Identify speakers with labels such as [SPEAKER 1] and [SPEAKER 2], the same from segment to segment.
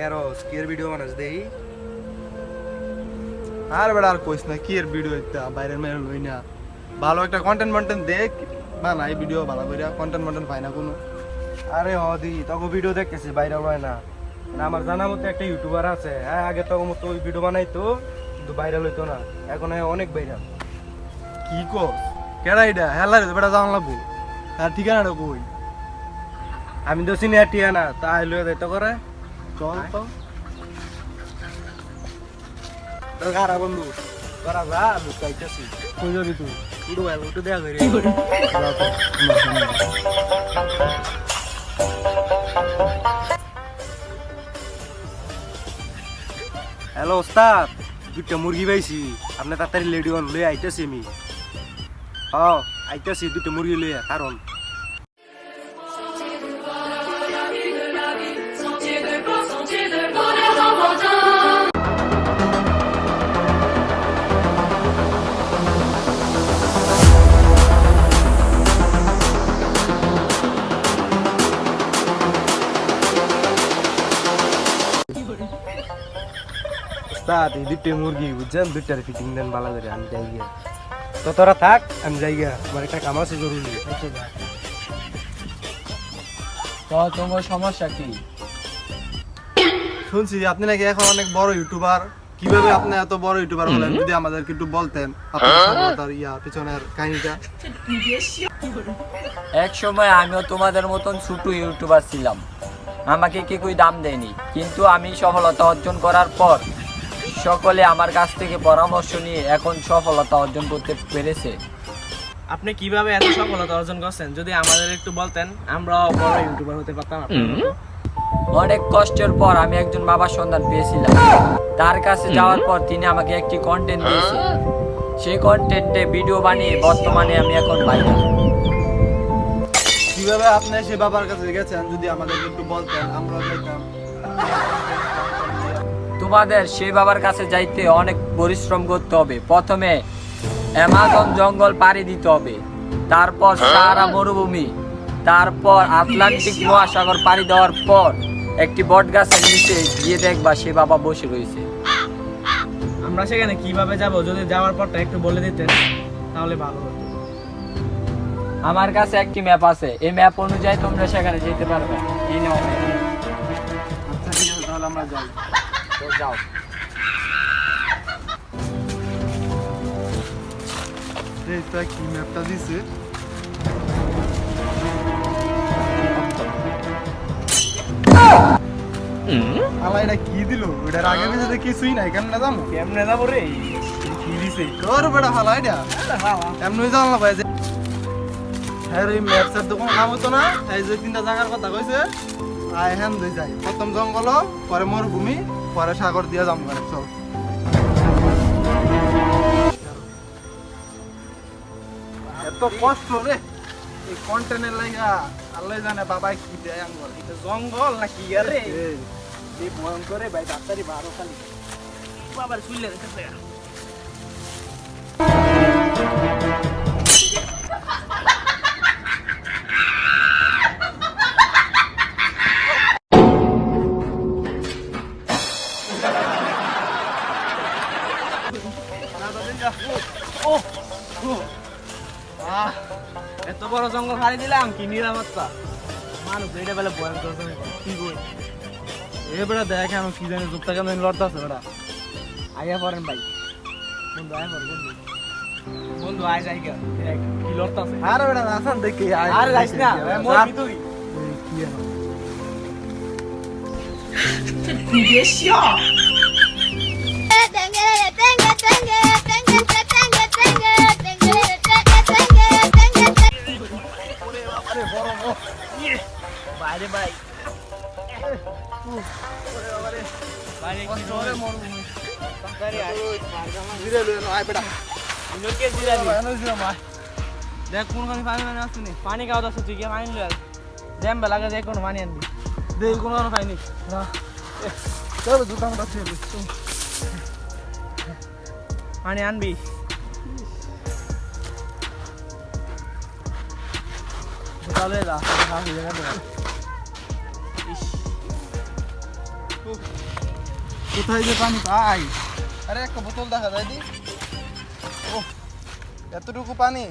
[SPEAKER 1] কেরস কির video বানাস দেই
[SPEAKER 2] আর বেড়া আর কইস না কি এর ভিডিও ইত্যা বাইরের মেয়ে লই না ভালো একটা কন্টেন্ট দেখ বানাই ভিডিও ভালো কইরা কন্টেন্ট পাই না কোনো।
[SPEAKER 1] আরে হদি তোকে ভিডিও দেখতেছি বাইরে হয় না না আমার জানা মতো একটা ইউটিউবার আছে হ্যাঁ আগে তোকে মতো ওই ভিডিও বানাইতো কিন্তু ভাইরাল হইতো না এখন অনেক ভাইরাল।
[SPEAKER 2] কি কস কেডা এটা হেলা রে বেড়া জান লাগবো তার ঠিকানাটা কই?
[SPEAKER 1] আমি তো চিনি আটিয়া না তা আইলো যাইতো করে
[SPEAKER 2] চল তো
[SPEAKER 1] তোর কারা বন্ধু তোরা যা লুকাইতেছি
[SPEAKER 2] কই যাবি তুই?
[SPEAKER 1] উঠু ভাই উঠু দেয়া করে হ্যালো ওস্তাদ দুইটা মুরগি পাইছি আপনি তাড়াতাড়ি লেডি অন লই আইতেছি আমি আইতেছি দুইটা মুরগি লইয়া কারণ ওস্তাদ এই দুইটা মুরগি বুঝছেন দুইটার ফিটিং দেন ভালো করে আমি যাই গিয়া তো তোরা থাক আমি যাই গিয়া আমার একটা কাম আছে জরুরি।
[SPEAKER 3] তো তোমার সমস্যা কি?
[SPEAKER 2] শুনছি আপনি নাকি এখন অনেক বড় ইউটিউবার, কিভাবে আপনি এত বড় ইউটিউবার হলেন যদি আমাদেরকে একটু বলতেন আপনার সফলতার পিছনের কাহিনীটা।
[SPEAKER 3] এক সময় আমিও তোমাদের মতন ছোট ইউটিউবার ছিলাম, আমাকে কেউই দাম দেয়নি, কিন্তু আমি সফলতা অর্জন করার পর সকলে আমার কাছ থেকে পরামর্শ নিয়ে এখন সফলতা অর্জন করতে পেরেছে।
[SPEAKER 4] আপনি কিভাবে এত সফলতা অর্জন করছেন যদি আমাদের একটু বলতেন, আমরাও বড় ইউটিউবার হতে পারতাম।
[SPEAKER 3] অনেক কষ্টের পর আমি একজন বাবার সন্ধান পেয়েছিলাম, তার কাছে যাওয়ার পর তিনি আমাকে একটি কন্টেন্ট দিয়েছে, সেই কন্টেন্টে ভিডিও বানিয়ে বর্তমানে আমি এখন ভাইরাল।
[SPEAKER 2] কিভাবে আপনি সেই বাবার কাছে গেছেন যদি আমাদেরকে একটু বলতেন আমরা দেখতাম।
[SPEAKER 3] তোমাদের সেই বাবার কাছে যাইতে অনেক পরিশ্রম করতে হবে। প্রথমে অ্যামাজন জঙ্গল পাড়ি দিতে হবে, তারপর সাহারা মরুভূমি, তারপর আটলান্টিক মহাসাগর পাড়ি দেওয়ার পর একটি বট গাছের নিচে গিয়ে দেখবা সে বাবা বসে রয়েছে।
[SPEAKER 4] আমরা সেখানে কিভাবে যাব যদি যাওয়ার পরটা একটু বলে দিতেন তাহলে ভালো হতো।
[SPEAKER 3] আমার কাছে একটি ম্যাপ আছে, এই ম্যাপ অনুযায়ী তোমরা সেখানে যেতে পারবে। এই নাও map।
[SPEAKER 2] আচ্ছা ঠিক আছে তাহলে আমরা যাই।
[SPEAKER 3] তো যাও।
[SPEAKER 2] এইটা কি ম্যাপটা দিছে? আলা এটা কি দিল? ওটার আগে পিছে কিছুই নাই, কেমনে যাবো?
[SPEAKER 4] কেমনে যাব রে? কি দিছে?
[SPEAKER 2] তোর বেটা হালা এটা এমনি জানলা পাই যে হ্যাঁ ওই ম্যাপসের দোকান কাম হতো না, এই যে তিনটা জায়গার কথা কইছে আয় হ্যান দুই যাই, প্রথম জঙ্গল, পরে মরুভূমি, পরে সাগর দিয়ে যাম করে। চল এত কষ্ট রে এই কন্টেন্টের লাইগা, আল্লাহ জানে বাবাই কি দেয় আঙ্গল।
[SPEAKER 4] এটা জঙ্গল নাকি আরে? এই ভয়ঙ্কর রে ভাই, ডাক্তারি 12 খালি বাবার শুইলে রেখেছে। এত বড় জঙ্গল হারিয়ে দিলাম, কি নিরাপত্তা মানুষ এটা বেলা ভয়ঙ্কর কি বই।
[SPEAKER 2] এ বেটা দেখ আমি কি জানি জুপটা কেন লড়তেছে বেটা।
[SPEAKER 4] আইয়া পড়েন ভাই, বন্ধু আয় পড় বন্ধু, বন্ধু আয় যাই গা কি লড়তাছে।
[SPEAKER 2] আরে বেটা আসান দেখি
[SPEAKER 4] আর যাইস না মোর ভিতরি
[SPEAKER 2] কি এখন
[SPEAKER 4] বাইরে ভাই বাইরে কি
[SPEAKER 2] ওরে মরুভূমি ধীরে ধীরে আয় বেটা
[SPEAKER 4] লোকে জিরাবি
[SPEAKER 2] ভাই
[SPEAKER 4] দেখ কোনখানে পানি মানে আসছে নি, পানি খাওয়া যাচ্ছে তুই কি পানি লয় জ্যাম বেলাগে দেখ কোন পানি আনবি,
[SPEAKER 2] দেই কোনো আর পাইনি না। চল জুতা মোটা ছিল
[SPEAKER 4] পানি আনবি।
[SPEAKER 2] তাহলে যা
[SPEAKER 4] ইস
[SPEAKER 2] কোথায় যে পানি পাই? আরে একটা বোতল দেখা যায় দি। ও এতটুকু পানি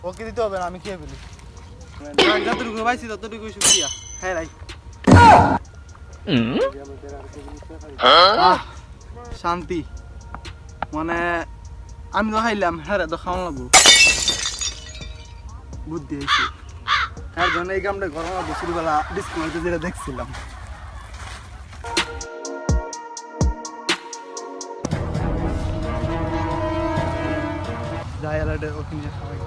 [SPEAKER 2] ওকে দিতে হবে না, আমি খেয়ে ফেলি। যতটুকু পাইছি ততটুকুই শুকিয়া হ্যাঁ রাই। শান্তি মানে আমি তো খাইলাম, হ্যাঁ তো খাওয়া লাগবো। বুদ্ধি হয়েছে তার জন্য এই কামটা গরম বছরবেলা ডিসপ্লেতে যেটা দেখছিলাম। যাই আর ওখানে খাওয়াই।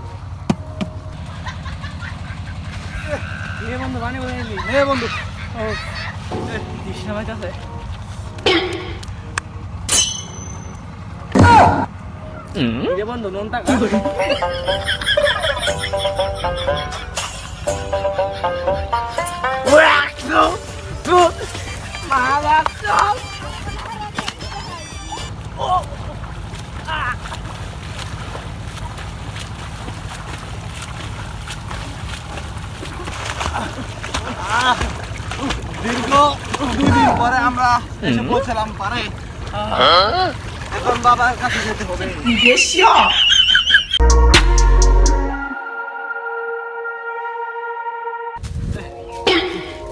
[SPEAKER 4] এ বন্ধু পানি বলে নিলি
[SPEAKER 2] এ বন্ধু
[SPEAKER 4] ও তৃষ্ণা পাইতাছে এ বন্ধু নুনটা খা
[SPEAKER 2] দীর্ঘ 2 দিন পরে আমরা এসে পৌঁছলাম পারে। এখন বাবার কাছে যেতে হবে।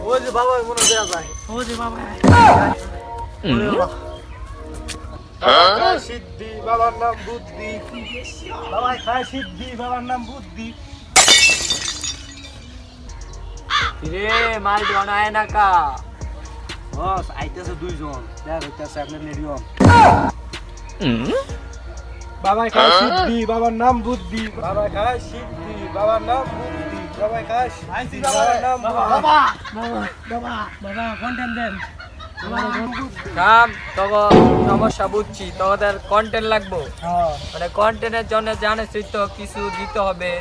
[SPEAKER 2] ওই যে বাবা মনে দেয়া যায়।
[SPEAKER 4] ও যে বাবা
[SPEAKER 1] সিদ্ধি বাবার নাম বুদ্ধি, বাবাই খায় সিদ্ধি বাবার নাম বুদ্ধি।
[SPEAKER 3] রে মাল বানায় না কা
[SPEAKER 1] বস আইতেছে 2 জন, দেখ হইতেছে আপনার নিয়ম। বাবাই খায় সিদ্ধি বাবার নাম বুদ্ধি, বাবাই খায় সিদ্ধি বাবার নাম বুদ্ধি, বাবাই খায় সিদ্ধি বাবার নাম
[SPEAKER 4] বাবা বাবা বাবা কন্টেন্ট দেন
[SPEAKER 3] কাম তগো সমস্যা বুঝছি, তোদের কন্টেন্ট লাগবো। মানে কন্টেন্টের জন্য জানিস তো কিছু দিতে হবে।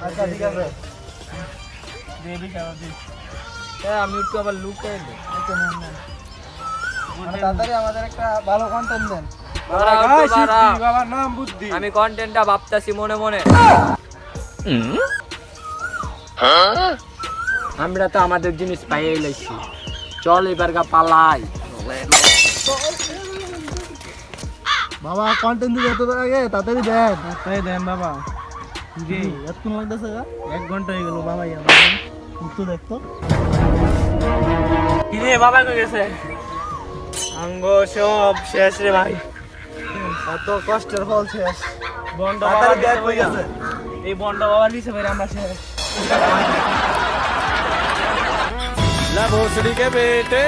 [SPEAKER 1] আচ্ছা ঠিক আছে।
[SPEAKER 3] আমি একটু আবার লুকাই নি।
[SPEAKER 2] তাড়াতাড়ি আমাদের একটা ভালো কন্টেন্ট দেন।
[SPEAKER 3] বাড়া,
[SPEAKER 1] বাবাই খায়
[SPEAKER 3] একটু বাড়া।
[SPEAKER 1] সিদ্ধি বাবার নাম বুদ্ধি।
[SPEAKER 3] আমি কন্টেন্টটা ভাবতাছি মনে মনে। আমরা তো আমাদের জিনিস পাইয়ে লাইছি, চল এবার গা পালাই।
[SPEAKER 2] বাবা কন্টেন্ট দিতে এত আগে তাড়াতাড়ি দেন।
[SPEAKER 4] তাই দেন বাবা জি
[SPEAKER 2] এতক্ষণ লাগতেছে গা?
[SPEAKER 4] 1 ঘন্টা হয়ে গেল বাবাই আমার
[SPEAKER 2] একটু দেখতো।
[SPEAKER 4] কিরে বাবা কই গেছে আঙ্গ সব শেষ রে ভাই
[SPEAKER 2] এত কষ্টের ফল শেষ।
[SPEAKER 4] বন্ড
[SPEAKER 2] তাড়াতাড়ি
[SPEAKER 4] বাবা
[SPEAKER 2] দেখ হয়ে গেছে।
[SPEAKER 4] এই বন্ড বাবা নিচে ভাই আমরা শেষ
[SPEAKER 1] La voz de que vete,